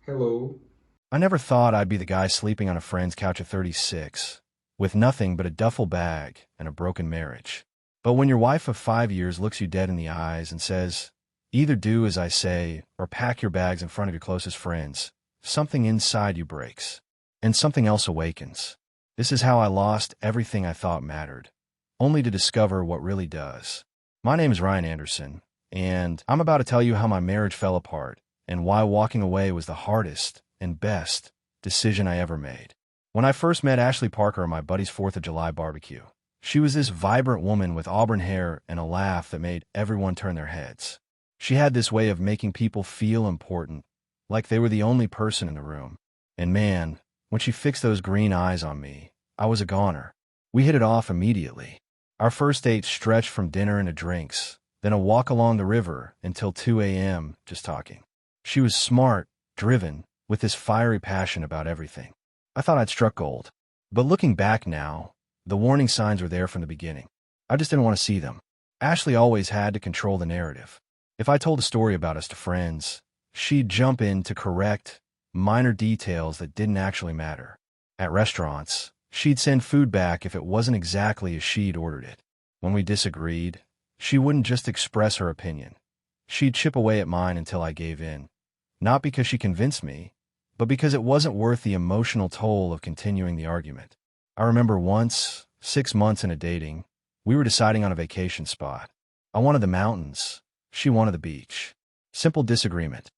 Hello. I never thought I'd be the guy sleeping on a friend's couch at 36, with nothing but a duffel bag and a broken marriage. But when your wife of 5 years looks you dead in the eyes and says, either do as I say or pack your bags in front of your closest friends, something inside you breaks, and something else awakens. This is how I lost everything I thought mattered, only to discover what really does. My name is Ryan Anderson, and I'm about to tell you how my marriage fell apart and why walking away was the hardest and best decision I ever made. When I first met Ashley Parker at my buddy's 4th of July barbecue, she was this vibrant woman with auburn hair and a laugh that made everyone turn their heads. She had this way of making people feel important, like they were the only person in the room. And man, when she fixed those green eyes on me, I was a goner. We hit it off immediately. Our first date stretched from dinner into drinks, then a walk along the river until 2 a.m. just talking. She was smart, driven, with this fiery passion about everything. I thought I'd struck gold. But looking back now, the warning signs were there from the beginning. I just didn't want to see them. Ashley always had to control the narrative. If I told a story about us to friends, she'd jump in to correct minor details that didn't actually matter. At restaurants, she'd send food back if it wasn't exactly as she'd ordered it. When we disagreed, she wouldn't just express her opinion. She'd chip away at mine until I gave in. Not because she convinced me, but because it wasn't worth the emotional toll of continuing the argument. I remember once, 6 months into dating, we were deciding on a vacation spot. I wanted the mountains. She wanted the beach. Simple disagreement,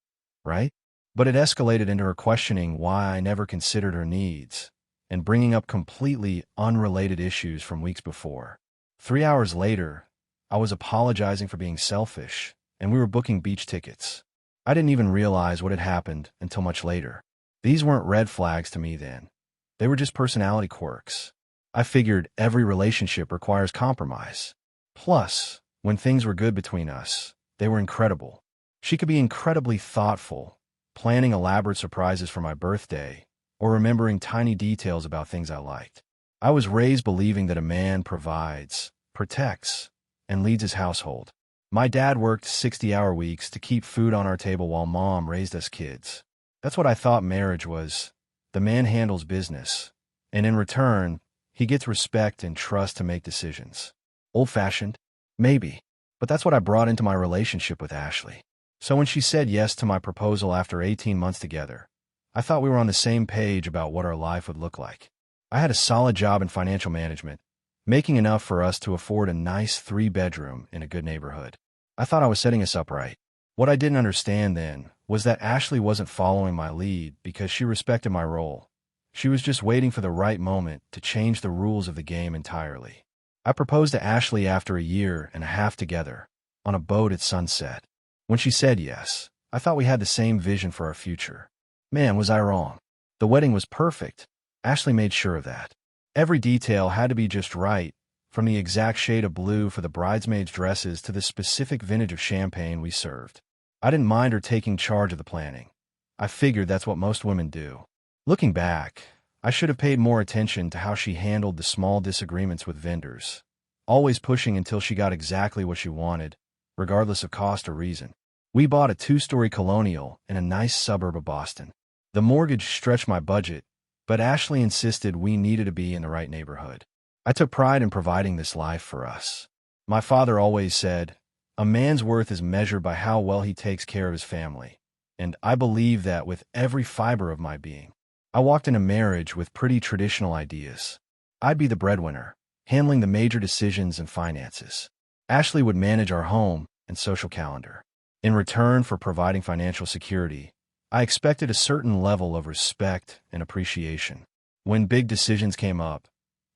right? But it escalated into her questioning why I never considered her needs and bringing up completely unrelated issues from weeks before. 3 hours later, I was apologizing for being selfish, and we were booking beach tickets. I didn't even realize what had happened until much later. These weren't red flags to me then. They were just personality quirks. I figured every relationship requires compromise. Plus, when things were good between us, they were incredible. She could be incredibly thoughtful, planning elaborate surprises for my birthday, or remembering tiny details about things I liked. I was raised believing that a man provides, protects, and leads his household. My dad worked 60-hour weeks to keep food on our table while mom raised us kids. That's what I thought marriage was. The man handles business, and in return, he gets respect and trust to make decisions. Old-fashioned? Maybe. But that's what I brought into my relationship with Ashley. So when she said yes to my proposal after 18 months together, I thought we were on the same page about what our life would look like. I had a solid job in financial management, making enough for us to afford a nice 3-bedroom in a good neighborhood. I thought I was setting us up right. What I didn't understand then was that Ashley wasn't following my lead because she respected my role. She was just waiting for the right moment to change the rules of the game entirely. I proposed to Ashley after a year and a half together, on a boat at sunset. When she said yes, I thought we had the same vision for our future. Man, was I wrong. The wedding was perfect. Ashley made sure of that. Every detail had to be just right, from the exact shade of blue for the bridesmaids' dresses to the specific vintage of champagne we served. I didn't mind her taking charge of the planning. I figured that's what most women do. Looking back, I should have paid more attention to how she handled the small disagreements with vendors, always pushing until she got exactly what she wanted, regardless of cost or reason. We bought a 2-story colonial in a nice suburb of Boston. The mortgage stretched my budget, but Ashley insisted we needed to be in the right neighborhood. I took pride in providing this life for us. My father always said, "A man's worth is measured by how well he takes care of his family," and I believe that with every fiber of my being. I walked into marriage with pretty traditional ideas. I'd be the breadwinner, handling the major decisions and finances. Ashley would manage our home and social calendar. In return for providing financial security, I expected a certain level of respect and appreciation. When big decisions came up,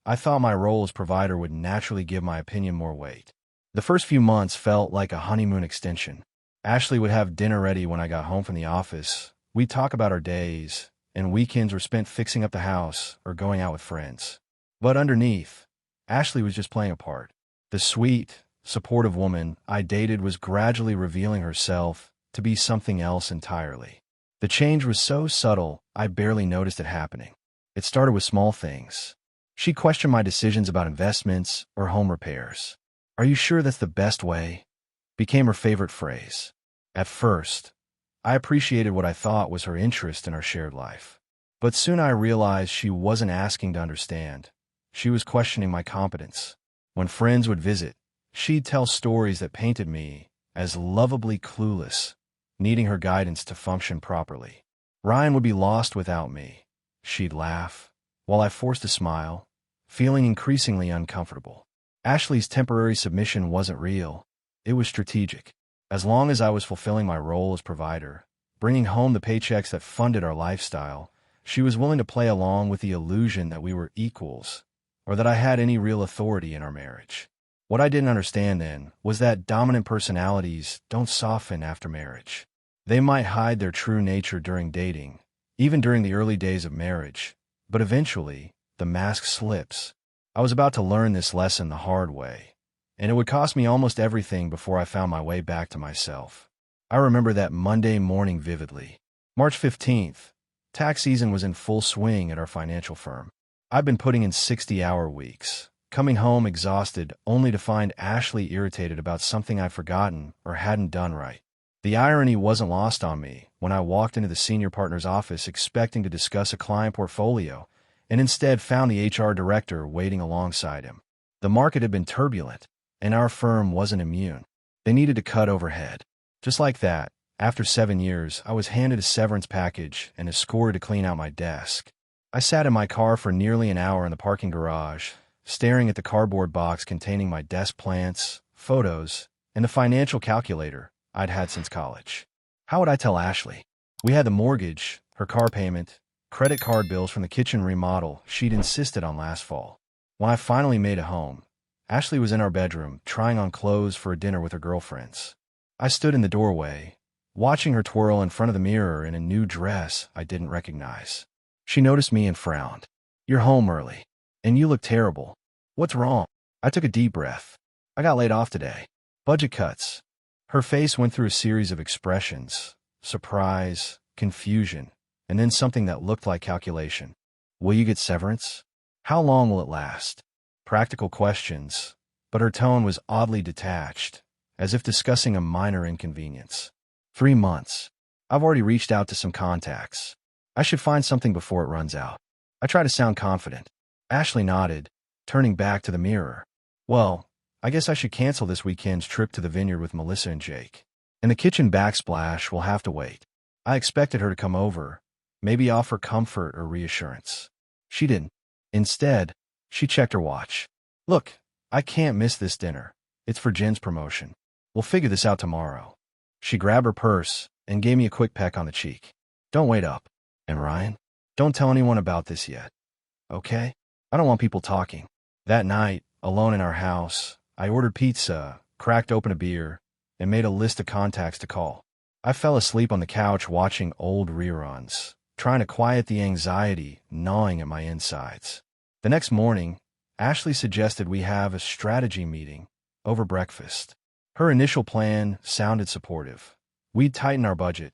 I thought my role as provider would naturally give my opinion more weight. The first few months felt like a honeymoon extension. Ashley would have dinner ready when I got home from the office. We'd talk about our days, and weekends were spent fixing up the house or going out with friends. But underneath, Ashley was just playing a part. The sweet, supportive woman I dated was gradually revealing herself to be something else entirely. The change was so subtle, I barely noticed it happening. It started with small things. She questioned my decisions about investments or home repairs. "Are you sure that's the best way?" became her favorite phrase. At first, I appreciated what I thought was her interest in our shared life. But soon I realized she wasn't asking to understand. She was questioning my competence. When friends would visit, she'd tell stories that painted me as lovably clueless, needing her guidance to function properly. Ryan would be lost without me. She'd laugh, while I forced a smile, feeling increasingly uncomfortable. Ashley's temporary submission wasn't real. It was strategic. As long as I was fulfilling my role as provider, bringing home the paychecks that funded our lifestyle, she was willing to play along with the illusion that we were equals, or that I had any real authority in our marriage. What I didn't understand then was that dominant personalities don't soften after marriage. They might hide their true nature during dating, even during the early days of marriage, but eventually, the mask slips. I was about to learn this lesson the hard way, and it would cost me almost everything before I found my way back to myself. I remember that Monday morning vividly. March 15th, tax season was in full swing at our financial firm. I'd been putting in 60-hour weeks, coming home exhausted only to find Ashley irritated about something I'd forgotten or hadn't done right. The irony wasn't lost on me when I walked into the senior partner's office expecting to discuss a client portfolio, and instead found the HR director waiting alongside him. The market had been turbulent, and our firm wasn't immune. They needed to cut overhead. Just like that, after 7 years, I was handed a severance package and escorted to clean out my desk. I sat in my car for nearly an hour in the parking garage, staring at the cardboard box containing my desk plants, photos, and the financial calculator I'd had since college. How would I tell Ashley? We had the mortgage, her car payment, credit card bills from the kitchen remodel she'd insisted on last fall. When I finally made it home, Ashley was in our bedroom, trying on clothes for a dinner with her girlfriends. I stood in the doorway, watching her twirl in front of the mirror in a new dress I didn't recognize. She noticed me and frowned. "You're home early, and you look terrible. What's wrong?" I took a deep breath. "I got laid off today. Budget cuts." Her face went through a series of expressions: surprise, confusion, and then something that looked like calculation. "Will you get severance? How long will it last?" Practical questions, but her tone was oddly detached, as if discussing a minor inconvenience. 3 months. I've already reached out to some contacts. I should find something before it runs out. I try to sound confident. Ashley nodded, turning back to the mirror. "Well, I guess I should cancel this weekend's trip to the vineyard with Melissa and Jake. And the kitchen backsplash will have to wait." I expected her to come over, maybe offer comfort or reassurance. She didn't. Instead, she checked her watch. "Look, I can't miss this dinner. It's for Jen's promotion. We'll figure this out tomorrow." She grabbed her purse and gave me a quick peck on the cheek. "Don't wait up. And Ryan, don't tell anyone about this yet. Okay? I don't want people talking." That night, alone in our house, I ordered pizza, cracked open a beer, and made a list of contacts to call. I fell asleep on the couch watching old reruns, trying to quiet the anxiety gnawing at my insides. The next morning, Ashley suggested we have a strategy meeting over breakfast. Her initial plan sounded supportive. We'd tighten our budget.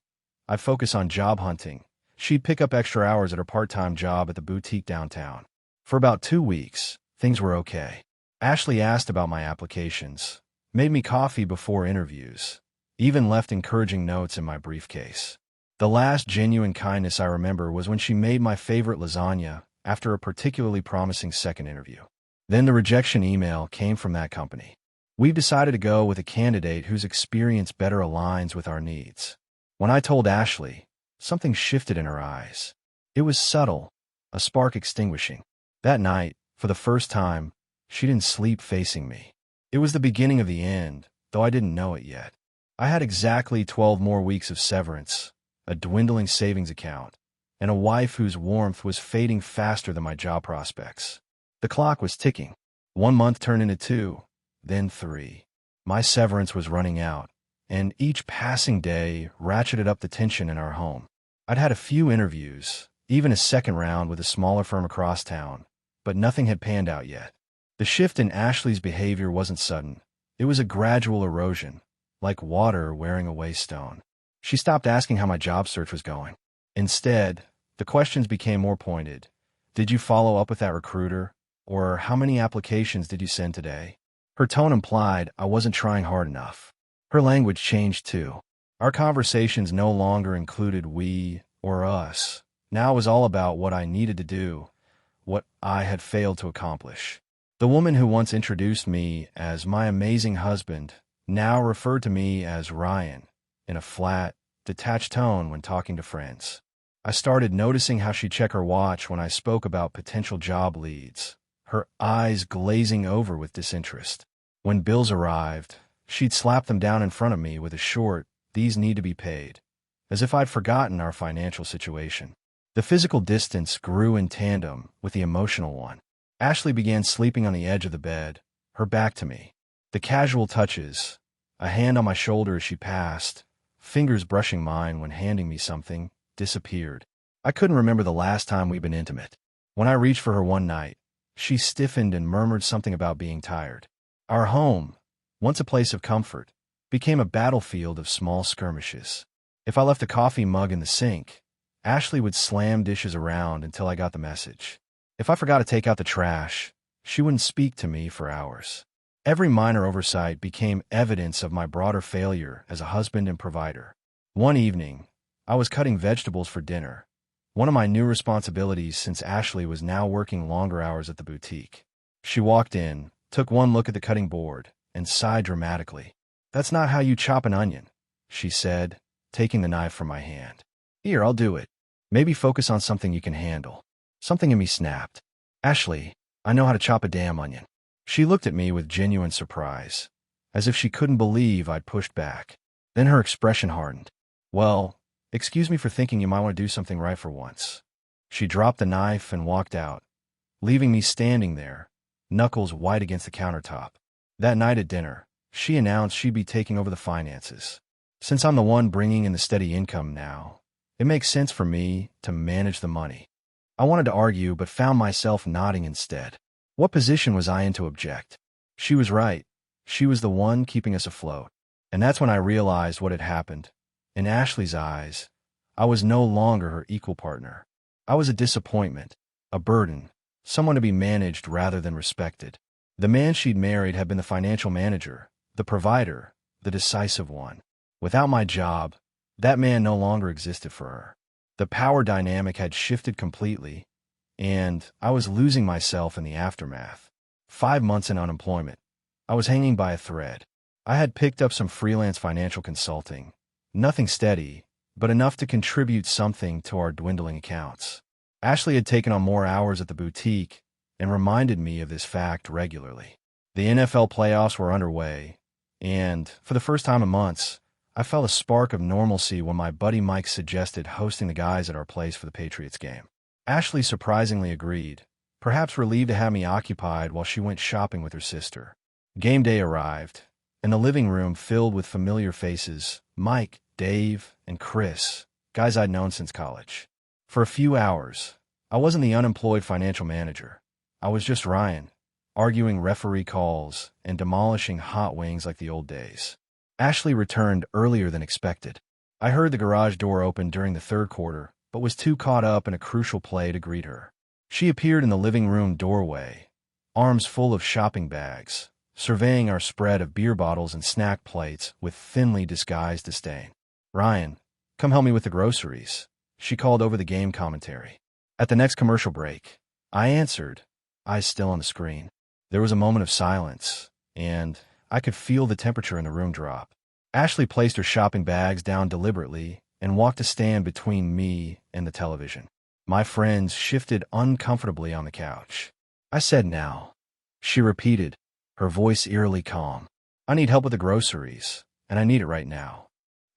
I'd focus on job hunting. She'd pick up extra hours at her part-time job at the boutique downtown. For about 2 weeks, things were okay. Ashley asked about my applications, made me coffee before interviews, even left encouraging notes in my briefcase. The last genuine kindness I remember was when she made my favorite lasagna after a particularly promising second interview. Then the rejection email came from that company. "We've decided to go with a candidate whose experience better aligns with our needs." When I told Ashley, something shifted in her eyes. It was subtle, a spark extinguishing. That night, for the first time, she didn't sleep facing me. It was the beginning of the end, though I didn't know it yet. I had exactly 12 more weeks of severance, a dwindling savings account, and a wife whose warmth was fading faster than my job prospects. The clock was ticking. 1 month turned into 2, then 3. My severance was running out, and each passing day ratcheted up the tension in our home. I'd had a few interviews, even a second round with a smaller firm across town, but nothing had panned out yet. The shift in Ashley's behavior wasn't sudden. It was a gradual erosion, like water wearing away stone. She stopped asking how my job search was going. Instead, the questions became more pointed. "Did you follow up with that recruiter?" Or "How many applications did you send today?" Her tone implied I wasn't trying hard enough. Her language changed too. Our conversations no longer included we or us. Now it was all about what I needed to do, what I had failed to accomplish. The woman who once introduced me as my amazing husband now referred to me as Ryan in a flat, detached tone when talking to friends. I started noticing how she'd check her watch when I spoke about potential job leads, her eyes glazing over with disinterest. When bills arrived, she'd slap them down in front of me with a short, "These need to be paid," as if I'd forgotten our financial situation. The physical distance grew in tandem with the emotional one. Ashley began sleeping on the edge of the bed, her back to me. The casual touches, a hand on my shoulder as she passed, fingers brushing mine when handing me something, disappeared. I couldn't remember the last time we'd been intimate. When I reached for her one night, she stiffened and murmured something about being tired. Our home, once a place of comfort, became a battlefield of small skirmishes. If I left a coffee mug in the sink, Ashley would slam dishes around until I got the message. If I forgot to take out the trash, she wouldn't speak to me for hours. Every minor oversight became evidence of my broader failure as a husband and provider. One evening, I was cutting vegetables for dinner, one of my new responsibilities since Ashley was now working longer hours at the boutique. She walked in, took one look at the cutting board, and sighed dramatically. "That's not how you chop an onion," she said, taking the knife from my hand. "Here, I'll do it. Maybe focus on something you can handle." Something in me snapped. "Ashley, I know how to chop a damn onion." She looked at me with genuine surprise, as if she couldn't believe I'd pushed back. Then her expression hardened. "Well, excuse me for thinking you might want to do something right for once." She dropped the knife and walked out, leaving me standing there, knuckles white against the countertop. That night at dinner, she announced she'd be taking over the finances. Since I'm the one bringing in the steady income now, it makes sense for me to manage the money. I wanted to argue, but found myself nodding instead. What position was I in to object? She was right. She was the one keeping us afloat. And that's when I realized what had happened. In Ashley's eyes, I was no longer her equal partner. I was a disappointment, a burden, someone to be managed rather than respected. The man she'd married had been the financial manager, the provider, the decisive one. Without my job, that man no longer existed for her. The power dynamic had shifted completely, and I was losing myself in the aftermath. 5 months in unemployment, I was hanging by a thread. I had picked up some freelance financial consulting, nothing steady, but enough to contribute something to our dwindling accounts. Ashley had taken on more hours at the boutique and reminded me of this fact regularly. The NFL playoffs were underway, and for the first time in months, I felt a spark of normalcy when my buddy Mike suggested hosting the guys at our place for the Patriots game. Ashley surprisingly agreed, perhaps relieved to have me occupied while she went shopping with her sister. Game day arrived, and the living room filled with familiar faces: Mike, Dave, and Chris, guys I'd known since college. For a few hours, I wasn't the unemployed financial manager. I was just Ryan, arguing referee calls and demolishing hot wings like the old days. Ashley returned earlier than expected. I heard the garage door open during the third quarter, but was too caught up in a crucial play to greet her. She appeared in the living room doorway, arms full of shopping bags, surveying our spread of beer bottles and snack plates with thinly disguised disdain. "Ryan, come help me with the groceries," she called over the game commentary. At the next commercial break, I answered, eyes still on the screen. There was a moment of silence, and I could feel the temperature in the room drop. Ashley placed her shopping bags down deliberately and walked to stand between me and the television. My friends shifted uncomfortably on the couch. "I said now," she repeated, her voice eerily calm. "I need help with the groceries, and I need it right now."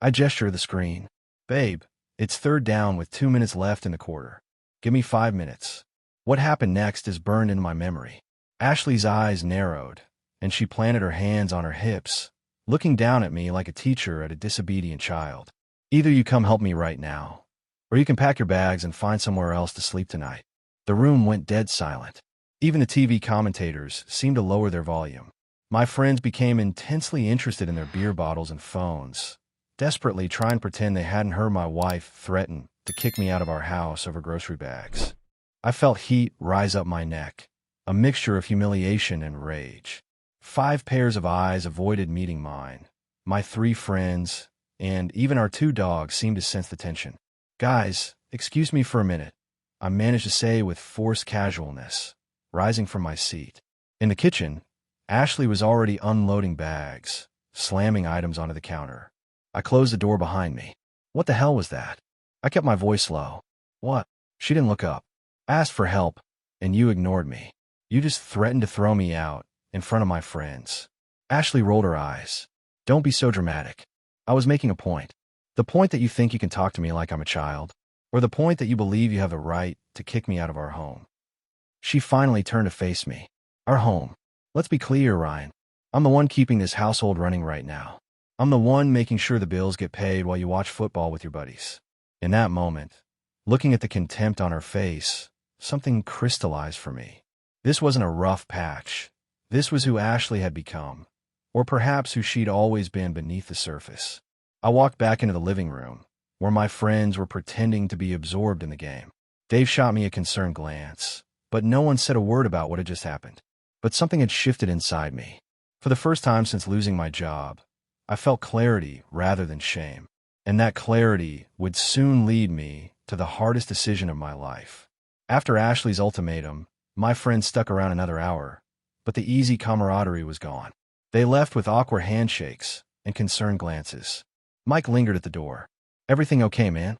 I gestured at the screen. "Babe, it's third down with 2 minutes left in the quarter. Give me 5 minutes." What happened next is burned into my memory. Ashley's eyes narrowed, and she planted her hands on her hips, looking down at me like a teacher at a disobedient child. "Either you come help me right now, or you can pack your bags and find somewhere else to sleep tonight." The room went dead silent. Even the TV commentators seemed to lower their volume. My friends became intensely interested in their beer bottles and phones, desperately trying to pretend they hadn't heard my wife threaten to kick me out of our house over grocery bags. I felt heat rise up my neck, a mixture of humiliation and rage. 5 pairs of eyes avoided meeting mine, my 3 friends, and even our 2 dogs seemed to sense the tension. "Guys, excuse me for a minute," I managed to say with forced casualness, rising from my seat. In the kitchen, Ashley was already unloading bags, slamming items onto the counter. I closed the door behind me. "What the hell was that?" I kept my voice low. "What?" She didn't look up. "I asked for help, and you ignored me. You just threatened to throw me out in front of my friends." Ashley rolled her eyes. "Don't be so dramatic. I was making a point. The point that you think you can talk to me like I'm a child, or the point that you believe you have the right to kick me out of our home." She finally turned to face me. "Our home. Let's be clear, Ryan. I'm the one keeping this household running right now. I'm the one making sure the bills get paid while you watch football with your buddies." In that moment, looking at the contempt on her face, something crystallized for me. This wasn't a rough patch. This was who Ashley had become, or perhaps who she'd always been beneath the surface. I walked back into the living room, where my friends were pretending to be absorbed in the game. Dave shot me a concerned glance, but no one said a word about what had just happened. But something had shifted inside me. For the first time since losing my job, I felt clarity rather than shame. And that clarity would soon lead me to the hardest decision of my life. After Ashley's ultimatum, my friends stuck around another hour, but the easy camaraderie was gone. They left with awkward handshakes and concerned glances. Mike lingered at the door. "Everything okay, man?"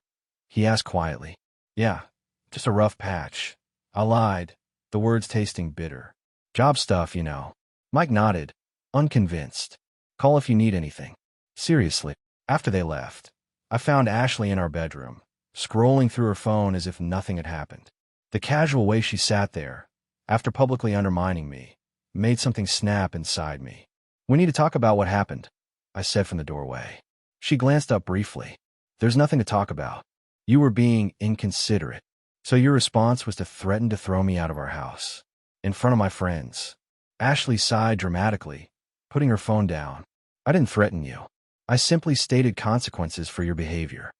he asked quietly. "Yeah, just a rough patch." I lied, the words tasting bitter. "Job stuff, you know." Mike nodded, unconvinced. "Call if you need anything." Seriously. After they left, I found Ashley in our bedroom, scrolling through her phone as if nothing had happened. The casual way she sat there, after publicly undermining me, made something snap inside me. "We need to talk about what happened," I said from the doorway. She glanced up briefly. "There's nothing to talk about. You were being inconsiderate. So your response was to threaten to throw me out of our house, in front of my friends." Ashley sighed dramatically, putting her phone down. "I didn't threaten you. I simply stated consequences for your behavior."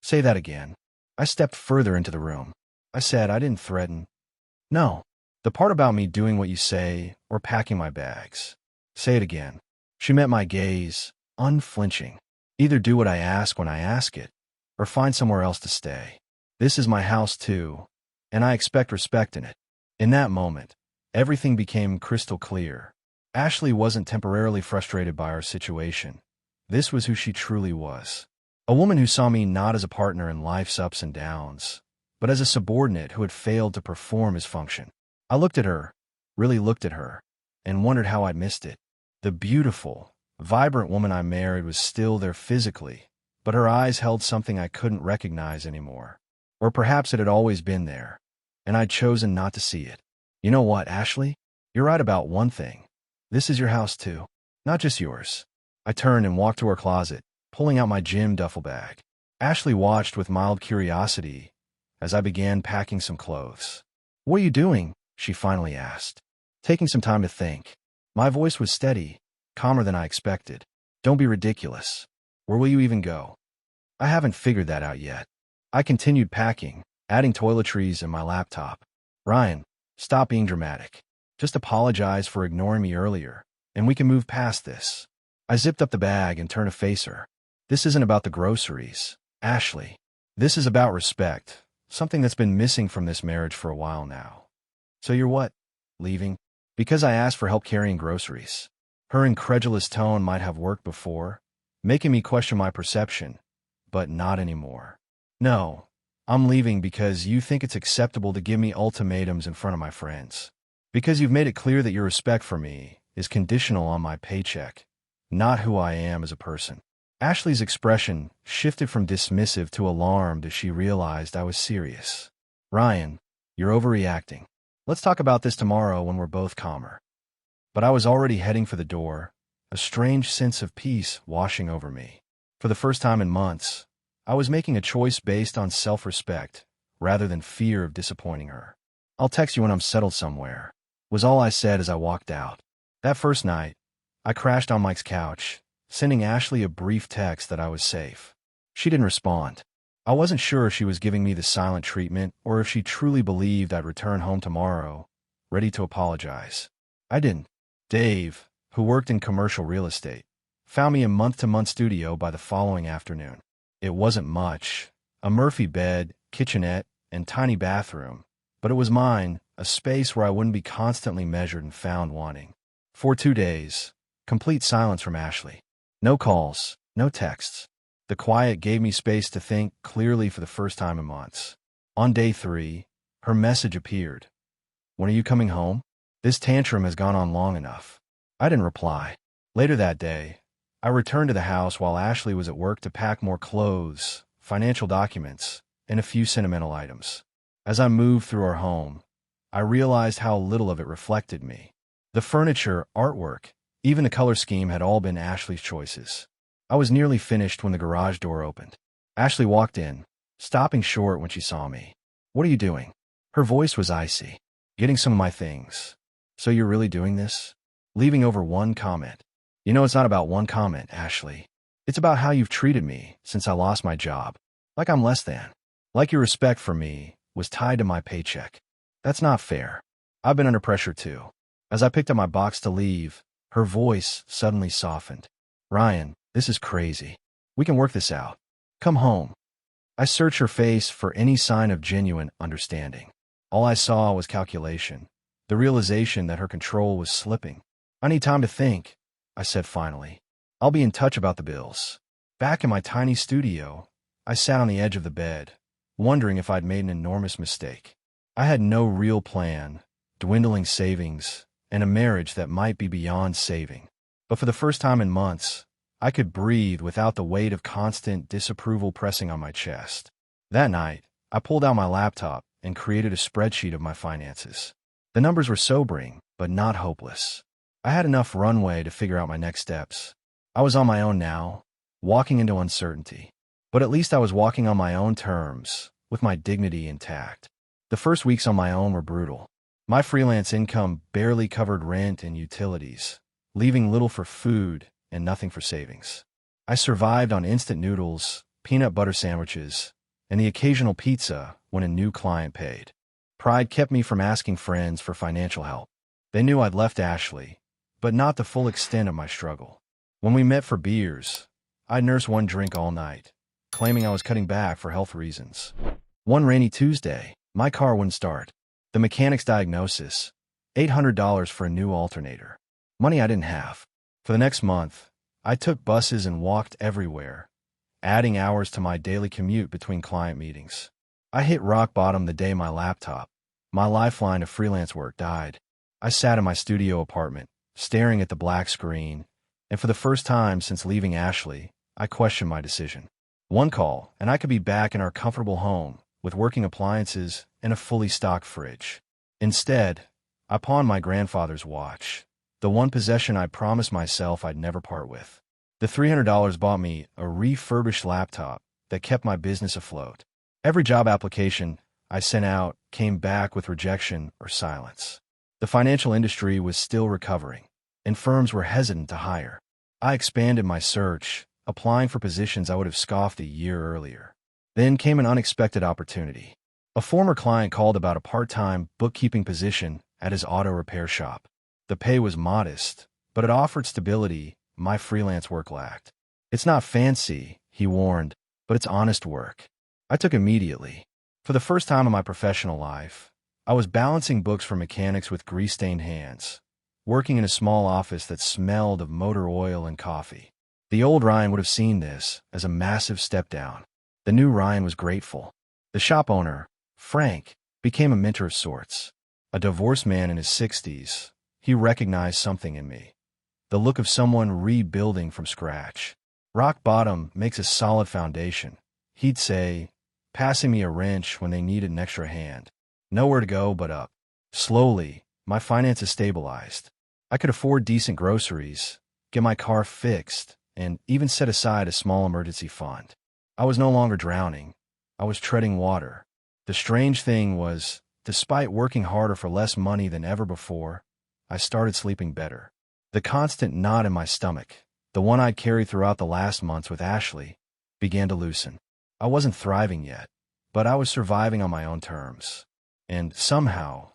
"Say that again." I stepped further into the room. I said, "I didn't threaten." "No. The part about me doing what you say or packing my bags." "Say it again." She met my gaze, unflinching. "Either do what I ask when I ask it, or find somewhere else to stay. This is my house too, and I expect respect in it." In that moment, everything became crystal clear. Ashley wasn't temporarily frustrated by our situation. This was who she truly was. A woman who saw me not as a partner in life's ups and downs, but as a subordinate who had failed to perform his function. I looked at her, really looked at her, and wondered how I'd missed it. The beautiful, vibrant woman I married was still there physically, but her eyes held something I couldn't recognize anymore. Or perhaps it had always been there, and I'd chosen not to see it. "You know what, Ashley? You're right about one thing. This is your house too, not just yours." I turned and walked to our closet, pulling out my gym duffel bag. Ashley watched with mild curiosity as I began packing some clothes. "What are you doing?" she finally asked. "Taking some time to think." My voice was steady, calmer than I expected. "Don't be ridiculous. Where will you even go?" "I haven't figured that out yet." I continued packing, adding toiletries and my laptop. "Ryan, stop being dramatic. Just apologize for ignoring me earlier, and we can move past this." I zipped up the bag and turned to face her. "This isn't about the groceries, Ashley. This is about respect, something that's been missing from this marriage for a while now." "So you're what? Leaving?" "Because I asked for help carrying groceries." Her incredulous tone might have worked before, making me question my perception, but not anymore. "No, I'm leaving because you think it's acceptable to give me ultimatums in front of my friends. Because you've made it clear that your respect for me is conditional on my paycheck, not who I am as a person." Ashley's expression shifted from dismissive to alarmed as she realized I was serious. "Ryan, you're overreacting. Let's talk about this tomorrow when we're both calmer." But I was already heading for the door, a strange sense of peace washing over me. For the first time in months, I was making a choice based on self-respect rather than fear of disappointing her. "I'll text you when I'm settled somewhere," was all I said as I walked out. That first night, I crashed on Mike's couch, sending Ashley a brief text that I was safe. She didn't respond. I wasn't sure if she was giving me the silent treatment or if she truly believed I'd return home tomorrow, ready to apologize. I didn't. Dave, who worked in commercial real estate, found me a month-to-month studio by the following afternoon. It wasn't much, a Murphy bed, kitchenette, and tiny bathroom, but it was mine, a space where I wouldn't be constantly measured and found wanting. For 2 days, complete silence from Ashley. No calls, no texts. The quiet gave me space to think clearly for the first time in months. On day 3, her message appeared. "When are you coming home? This tantrum has gone on long enough." I didn't reply. Later that day, I returned to the house while Ashley was at work to pack more clothes, financial documents, and a few sentimental items. As I moved through our home, I realized how little of it reflected me. The furniture, artwork, even the color scheme had all been Ashley's choices. I was nearly finished when the garage door opened. Ashley walked in, stopping short when she saw me. "What are you doing?" Her voice was icy. "Getting some of my things." "So you're really doing this?" "Leaving over one comment." "You know it's not about one comment, Ashley. It's about how you've treated me since I lost my job. Like I'm less than. Like your respect for me was tied to my paycheck. That's not fair. I've been under pressure too." As I picked up my box to leave, her voice suddenly softened. "Ryan, this is crazy. We can work this out. Come home." I searched her face for any sign of genuine understanding. All I saw was calculation, the realization that her control was slipping. "I need time to think," I said finally. "I'll be in touch about the bills." Back in my tiny studio, I sat on the edge of the bed, wondering if I'd made an enormous mistake. I had no real plan, dwindling savings, and a marriage that might be beyond saving. But for the first time in months, I could breathe without the weight of constant disapproval pressing on my chest. That night, I pulled out my laptop and created a spreadsheet of my finances. The numbers were sobering, but not hopeless. I had enough runway to figure out my next steps. I was on my own now, walking into uncertainty. But at least I was walking on my own terms, with my dignity intact. The first weeks on my own were brutal. My freelance income barely covered rent and utilities, leaving little for food and nothing for savings. I survived on instant noodles, peanut butter sandwiches, and the occasional pizza when a new client paid. Pride kept me from asking friends for financial help. They knew I'd left Ashley, but not the full extent of my struggle. When we met for beers, I'd nurse one drink all night, claiming I was cutting back for health reasons. One rainy Tuesday, my car wouldn't start. The mechanic's diagnosis, $800 for a new alternator. Money I didn't have. For the next month, I took buses and walked everywhere, adding hours to my daily commute between client meetings. I hit rock bottom the day my laptop, my lifeline of freelance work, died. I sat in my studio apartment, staring at the black screen, and for the first time since leaving Ashley, I questioned my decision. One call, and I could be back in our comfortable home, with working appliances and a fully stocked fridge. Instead, I pawned my grandfather's watch, the one possession I promised myself I'd never part with. The $300 bought me a refurbished laptop that kept my business afloat. Every job application I sent out came back with rejection or silence. The financial industry was still recovering, and firms were hesitant to hire. I expanded my search, applying for positions I would have scoffed a year earlier. Then came an unexpected opportunity. A former client called about a part-time bookkeeping position at his auto repair shop. The pay was modest, but it offered stability my freelance work lacked. "It's not fancy," he warned, "but it's honest work." I took immediately. For the first time in my professional life, I was balancing books for mechanics with grease-stained hands, working in a small office that smelled of motor oil and coffee. The old Ryan would have seen this as a massive step down. The new Ryan was grateful. The shop owner, Frank, became a mentor of sorts. A divorced man in his 60s, he recognized something in me. The look of someone rebuilding from scratch. "Rock bottom makes a solid foundation," he'd say, passing me a wrench when they needed an extra hand. Nowhere to go but up. Slowly, my finances stabilized. I could afford decent groceries, get my car fixed, and even set aside a small emergency fund. I was no longer drowning. I was treading water. The strange thing was, despite working harder for less money than ever before, I started sleeping better. The constant knot in my stomach, the one I'd carried throughout the last months with Ashley, began to loosen. I wasn't thriving yet, but I was surviving on my own terms. And somehow,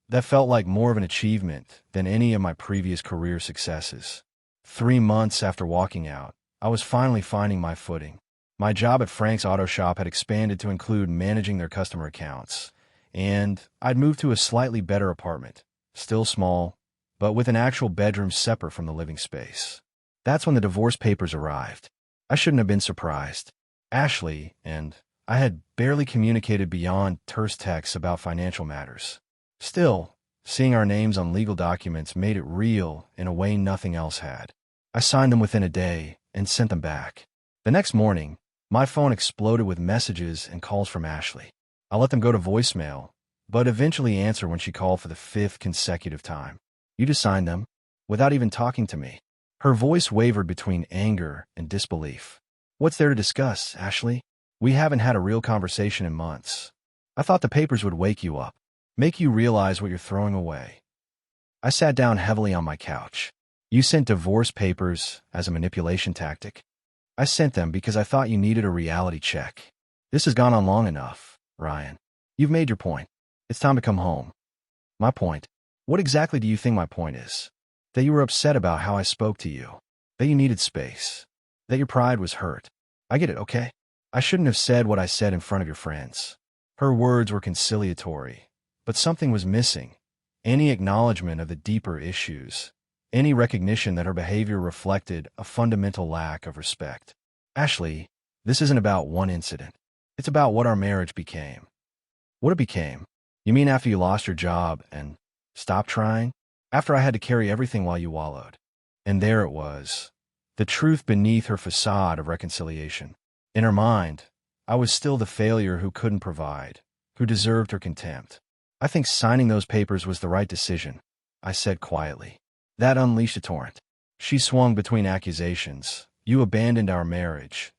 that felt like more of an achievement than any of my previous career successes. 3 months after walking out, I was finally finding my footing. My job at Frank's auto shop had expanded to include managing their customer accounts, and I'd moved to a slightly better apartment, still small, but with an actual bedroom separate from the living space. That's when the divorce papers arrived. I shouldn't have been surprised. Ashley and I had barely communicated beyond terse texts about financial matters. Still, seeing our names on legal documents made it real in a way nothing else had. I signed them within a day and sent them back. The next morning, my phone exploded with messages and calls from Ashley. I let them go to voicemail, but eventually answered when she called for the 5th consecutive time. "You just signed them?" Without even talking to me. Her voice wavered between anger and disbelief. "What's there to discuss, Ashley? We haven't had a real conversation in months. I thought the papers would wake you up, make you realize what you're throwing away." I sat down heavily on my couch. "You sent divorce papers as a manipulation tactic?" "I sent them because I thought you needed a reality check. This has gone on long enough, Ryan. You've made your point. It's time to come home." "My point? What exactly do you think my point is?" "That you were upset about how I spoke to you. That you needed space. That your pride was hurt. I get it, okay? I shouldn't have said what I said in front of your friends." Her words were conciliatory, but something was missing. Any acknowledgement of the deeper issues. Any recognition that her behavior reflected a fundamental lack of respect. "Ashley, this isn't about one incident. It's about what our marriage became." "What it became? You mean after you lost your job and stopped trying? After I had to carry everything while you wallowed?" And there it was, the truth beneath her facade of reconciliation. In her mind, I was still the failure who couldn't provide, who deserved her contempt. "I think signing those papers was the right decision," I said quietly. That unleashed a torrent. She swung between accusations. "You abandoned our marriage."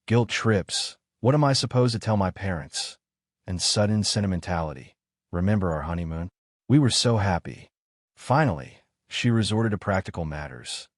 Guilt trips. "What am I supposed to tell my parents?" And sudden sentimentality. "Remember our honeymoon? We were so happy." Finally, she resorted to practical matters.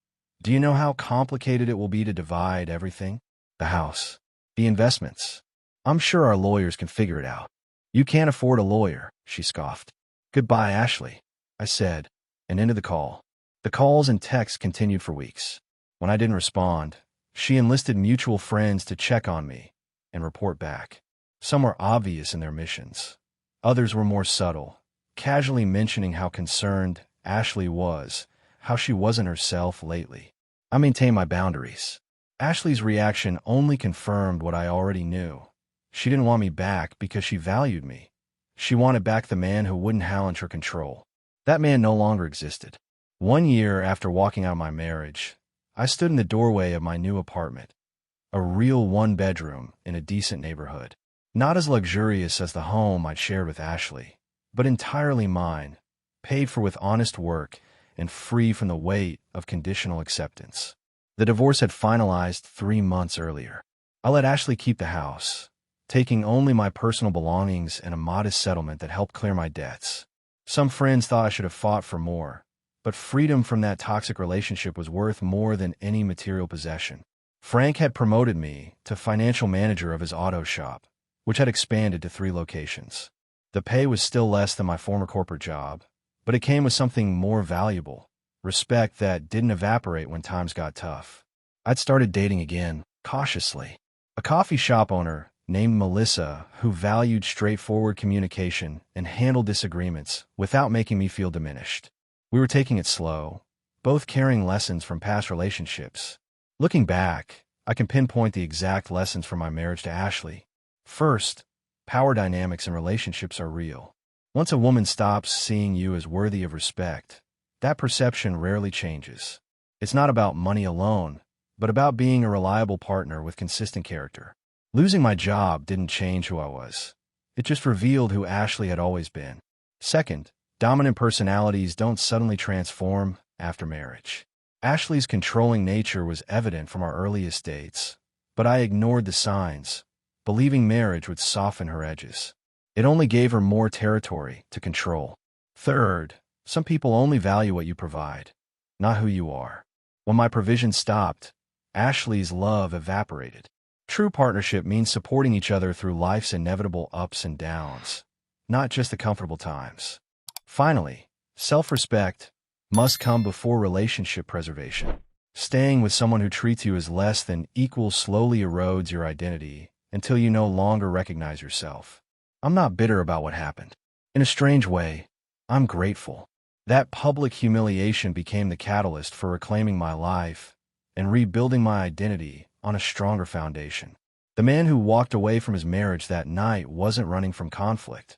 "Do you know how complicated it will be to divide everything? The house. The investments. I'm sure our lawyers can figure it out." "You can't afford a lawyer," she scoffed. "Goodbye, Ashley," I said, and ended the call. The calls and texts continued for weeks. When I didn't respond, she enlisted mutual friends to check on me and report back. Some were obvious in their missions. Others were more subtle, casually mentioning how concerned Ashley was, how she wasn't herself lately. I maintained my boundaries. Ashley's reaction only confirmed what I already knew. She didn't want me back because she valued me. She wanted back the man who wouldn't challenge her control. That man no longer existed. 1 year after walking out of my marriage, I stood in the doorway of my new apartment, a real 1-bedroom in a decent neighborhood. Not as luxurious as the home I'd shared with Ashley, but entirely mine, paid for with honest work and free from the weight of conditional acceptance. The divorce had finalized 3 months earlier. I let Ashley keep the house, taking only my personal belongings and a modest settlement that helped clear my debts. Some friends thought I should have fought for more, but freedom from that toxic relationship was worth more than any material possession. Frank had promoted me to financial manager of his auto shop, which had expanded to 3 locations. The pay was still less than my former corporate job, but it came with something more valuable, respect that didn't evaporate when times got tough. I'd started dating again, cautiously. A coffee shop owner named Melissa who valued straightforward communication and handled disagreements without making me feel diminished. We were taking it slow, both carrying lessons from past relationships. Looking back, I can pinpoint the exact lessons from my marriage to Ashley. First, power dynamics in relationships are real. Once a woman stops seeing you as worthy of respect, that perception rarely changes. It's not about money alone, but about being a reliable partner with consistent character. Losing my job didn't change who I was. It just revealed who Ashley had always been. Second, dominant personalities don't suddenly transform after marriage. Ashley's controlling nature was evident from our earliest dates, but I ignored the signs, believing marriage would soften her edges. It only gave her more territory to control. Third, some people only value what you provide, not who you are. When my provision stopped, Ashley's love evaporated. True partnership means supporting each other through life's inevitable ups and downs, not just the comfortable times. Finally, self-respect must come before relationship preservation. Staying with someone who treats you as less than equal slowly erodes your identity until you no longer recognize yourself. I'm not bitter about what happened. In a strange way, I'm grateful. That public humiliation became the catalyst for reclaiming my life and rebuilding my identity on a stronger foundation. The man who walked away from his marriage that night wasn't running from conflict.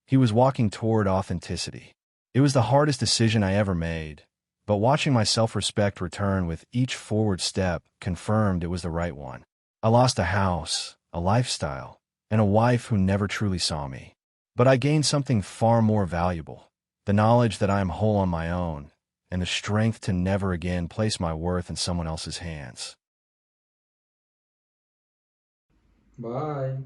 He was walking toward authenticity. It was the hardest decision I ever made, but watching my self-respect return with each forward step confirmed it was the right one. I lost a house, a lifestyle, and a wife who never truly saw me. But I gained something far more valuable: the knowledge that I am whole on my own, and the strength to never again place my worth in someone else's hands. Bye.